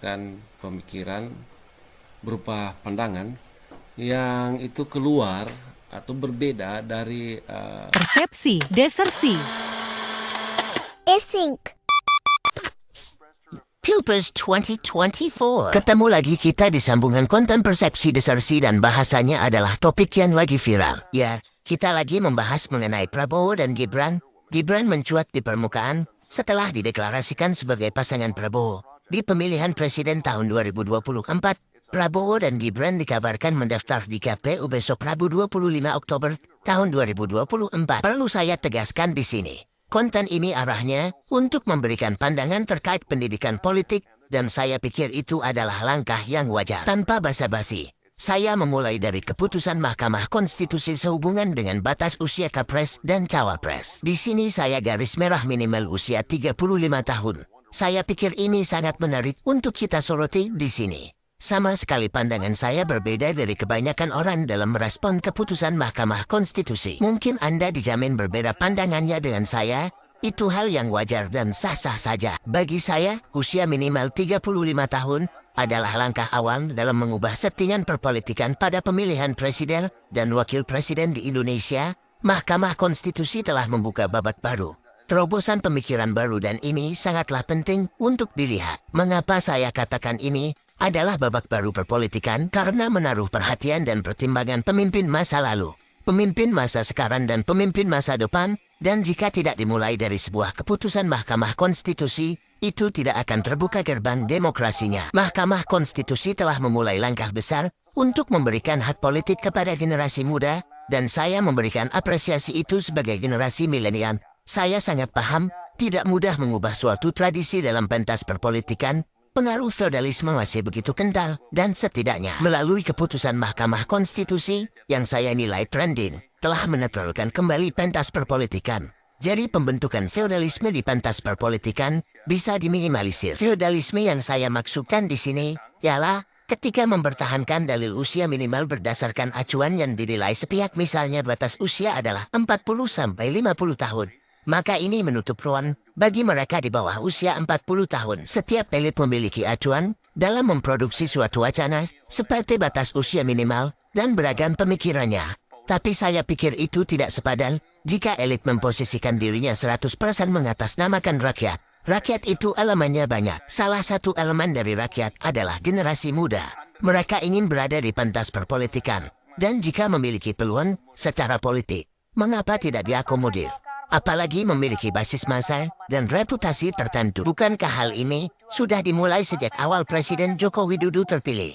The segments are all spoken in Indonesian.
mengeluarkan pemikiran berupa pandangan yang itu keluar atau berbeda dari persepsi, desersi, Async. Pilpres 2024. Ketemu lagi kita di sambungan konten persepsi desersi dan bahasanya adalah topik yang lagi viral. Ya, kita lagi membahas mengenai Prabowo dan Gibran. Gibran mencuat di permukaan setelah dideklarasikan sebagai pasangan Prabowo. Di pemilihan presiden tahun 2024, Prabowo dan Gibran dikabarkan mendaftar di KPU besok Rabu 25 Oktober tahun 2024. Perlu saya tegaskan di sini. Konten ini arahnya untuk memberikan pandangan terkait pendidikan politik dan saya pikir itu adalah langkah yang wajar. Tanpa basa-basi, saya memulai dari keputusan Mahkamah Konstitusi sehubungan dengan batas usia Capres dan Cawapres. Di sini saya garis merah minimal usia 35 tahun. Saya pikir ini sangat menarik untuk kita soroti di sini. Sama sekali pandangan saya berbeda dari kebanyakan orang dalam merespon keputusan Mahkamah Konstitusi. Mungkin Anda dijamin berbeda pandangannya dengan saya, itu hal yang wajar dan sah-sah saja. Bagi saya, usia minimal 35 tahun adalah langkah awal dalam mengubah settingan perpolitikan pada pemilihan presiden dan wakil presiden di Indonesia. Mahkamah Konstitusi telah membuka babak baru. Terobosan pemikiran baru dan ini sangatlah penting untuk dilihat. Mengapa saya katakan ini adalah babak baru perpolitikan? Karena menaruh perhatian dan pertimbangan pemimpin masa lalu, pemimpin masa sekarang dan pemimpin masa depan, dan jika tidak dimulai dari sebuah keputusan Mahkamah Konstitusi, itu tidak akan terbuka gerbang demokrasinya. Mahkamah Konstitusi telah memulai langkah besar untuk memberikan hak politik kepada generasi muda, dan saya memberikan apresiasi itu sebagai generasi milenial. Saya sangat paham, tidak mudah mengubah suatu tradisi dalam pentas perpolitikan. Pengaruh feodalisme masih begitu kental, dan setidaknya melalui keputusan Mahkamah Konstitusi yang saya nilai trending, telah menetralkan kembali pentas perpolitikan. Jadi pembentukan feodalisme di pentas perpolitikan bisa diminimalisir. Feodalisme yang saya maksudkan di sini ialah ketika mempertahankan dalil usia minimal berdasarkan acuan yang dinilai sepihak, misalnya batas usia adalah 40-50 tahun. Maka ini menutup ruang bagi mereka di bawah usia 40 tahun. Setiap elit memiliki acuan dalam memproduksi suatu wacana seperti batas usia minimal dan beragam pemikirannya. Tapi saya pikir itu tidak sepadan jika elit memposisikan dirinya 100% mengatasnamakan rakyat. Rakyat itu elemennya banyak. Salah satu elemen dari rakyat adalah generasi muda. Mereka ingin berada di pentas perpolitikan. Dan jika memiliki peluang secara politik, mengapa tidak diakomodir? Apalagi memiliki basis massa dan reputasi tertentu. Bukankah hal ini sudah dimulai sejak awal Presiden Joko Widodo terpilih?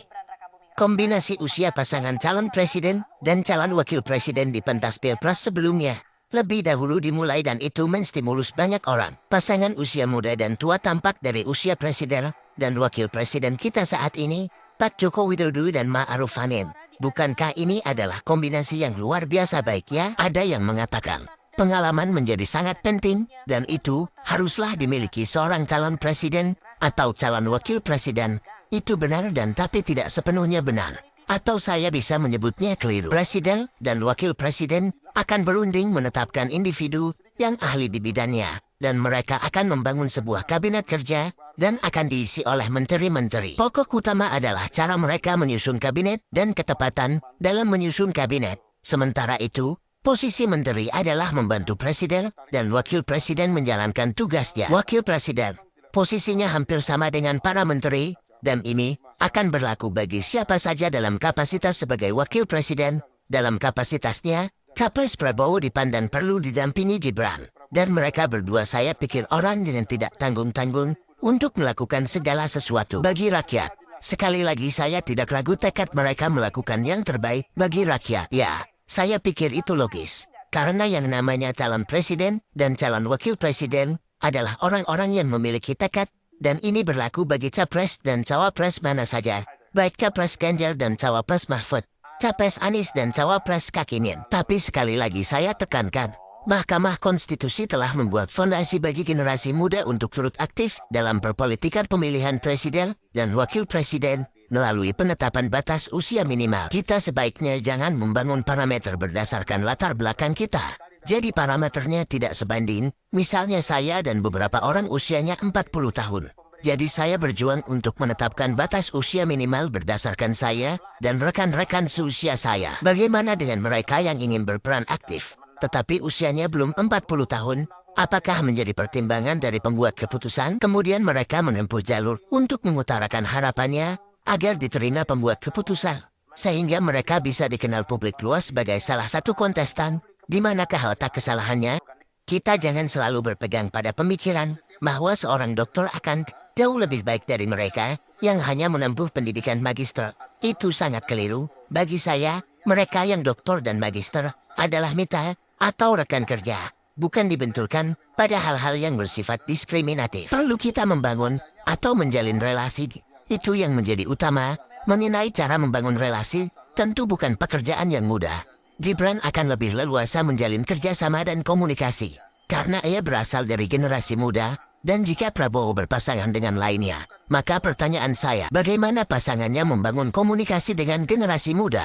Kombinasi usia pasangan calon presiden dan calon wakil presiden di pentas Pilpres sebelumnya lebih dahulu dimulai dan itu menstimulus banyak orang. Pasangan usia muda dan tua tampak dari usia presiden dan wakil presiden kita saat ini, Pak Joko Widodo dan Ma'ruf Amin. Bukankah ini adalah kombinasi yang luar biasa baik ya? Ada yang mengatakan pengalaman menjadi sangat penting dan itu haruslah dimiliki seorang calon presiden atau calon wakil presiden. Itu benar dan tapi tidak sepenuhnya benar. Atau saya bisa menyebutnya keliru. Presiden dan wakil presiden akan berunding menetapkan individu yang ahli di bidangnya. Dan mereka akan membangun sebuah kabinet kerja dan akan diisi oleh menteri-menteri. Pokok utama adalah cara mereka menyusun kabinet dan ketepatan dalam menyusun kabinet. Sementara itu, posisi menteri adalah membantu presiden dan wakil presiden menjalankan tugasnya. Wakil presiden, posisinya hampir sama dengan para menteri, dan ini akan berlaku bagi siapa saja dalam kapasitas sebagai wakil presiden. Dalam kapasitasnya, Capres Prabowo dipandang perlu didampingi Gibran. Dan mereka berdua saya pikir orang yang tidak tanggung-tanggung untuk melakukan segala sesuatu bagi rakyat. Sekali lagi saya tidak ragu tekad mereka melakukan yang terbaik bagi rakyat. Ya, saya pikir itu logis. Karena yang namanya calon presiden dan calon wakil presiden adalah orang-orang yang memiliki tekad. Dan ini berlaku bagi Capres dan Cawapres mana saja. Baik Capres Ganjar dan Cawapres Mahfud, Capres Anies dan Cawapres Cakimin. Tapi sekali lagi saya tekankan, Mahkamah Konstitusi telah membuat fondasi bagi generasi muda untuk turut aktif dalam perpolitikan pemilihan presiden dan wakil presiden melalui penetapan batas usia minimal. Kita sebaiknya jangan membangun parameter berdasarkan latar belakang kita. Jadi parameternya tidak sebanding, misalnya saya dan beberapa orang usianya 40 tahun. Jadi saya berjuang untuk menetapkan batas usia minimal berdasarkan saya dan rekan-rekan seusia saya. Bagaimana dengan mereka yang ingin berperan aktif, tetapi usianya belum 40 tahun? Apakah menjadi pertimbangan dari pembuat keputusan? Kemudian mereka menempuh jalur untuk mengutarakan harapannya agar diterima pembuat keputusan, sehingga mereka bisa dikenal publik luas sebagai salah satu kontestan. Di manakah letak kesalahannya? Kita jangan selalu berpegang pada pemikiran bahwa seorang dokter akan jauh lebih baik dari mereka yang hanya menempuh pendidikan magister. Itu sangat keliru. Bagi saya, mereka yang doktor dan magister adalah mitra atau rekan kerja, bukan dibenturkan pada hal-hal yang bersifat diskriminatif. Perlu kita membangun atau menjalin relasi. Itu yang menjadi utama. Mengenai cara membangun relasi, tentu bukan pekerjaan yang mudah. Gibran akan lebih leluasa menjalin kerjasama dan komunikasi, karena ia berasal dari generasi muda, dan jika Prabowo berpasangan dengan lainnya, maka pertanyaan saya, bagaimana pasangannya membangun komunikasi dengan generasi muda?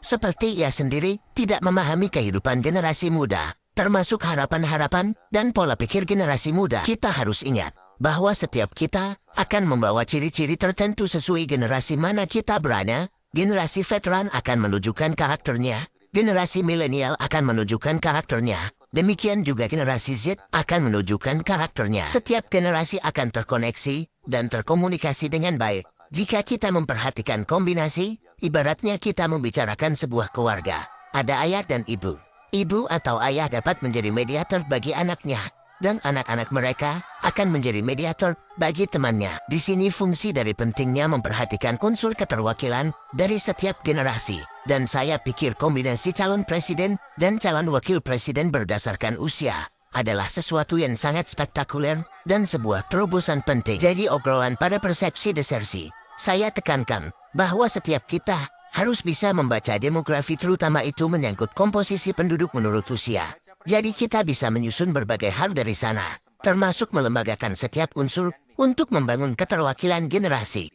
Seperti ia sendiri tidak memahami kehidupan generasi muda, termasuk harapan-harapan dan pola pikir generasi muda. Kita harus ingat bahwa setiap kita akan membawa ciri-ciri tertentu sesuai generasi mana kita berada. Generasi veteran akan menunjukkan karakternya, generasi milenial akan menunjukkan karakternya, demikian juga generasi Z akan menunjukkan karakternya. Setiap generasi akan terkoneksi dan terkomunikasi dengan baik. Jika kita memperhatikan kombinasi, ibaratnya kita membicarakan sebuah keluarga. Ada ayah dan ibu. Ibu atau ayah dapat menjadi mediator bagi anaknya, dan anak-anak mereka akan menjadi mediator bagi temannya. Di sini fungsi dari pentingnya memperhatikan unsur keterwakilan dari setiap generasi. Dan saya pikir kombinasi calon presiden dan calon wakil presiden berdasarkan usia adalah sesuatu yang sangat spektakuler dan sebuah terobosan penting. Jadi obrolan pada persepsi desersi, saya tekankan bahwa setiap kita harus bisa membaca demografi, terutama itu menyangkut komposisi penduduk menurut usia. Jadi kita bisa menyusun berbagai hal dari sana, termasuk melembagakan setiap unsur untuk membangun keterwakilan generasi.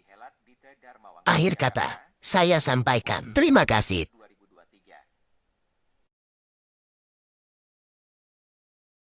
Akhir kata, saya sampaikan terima kasih.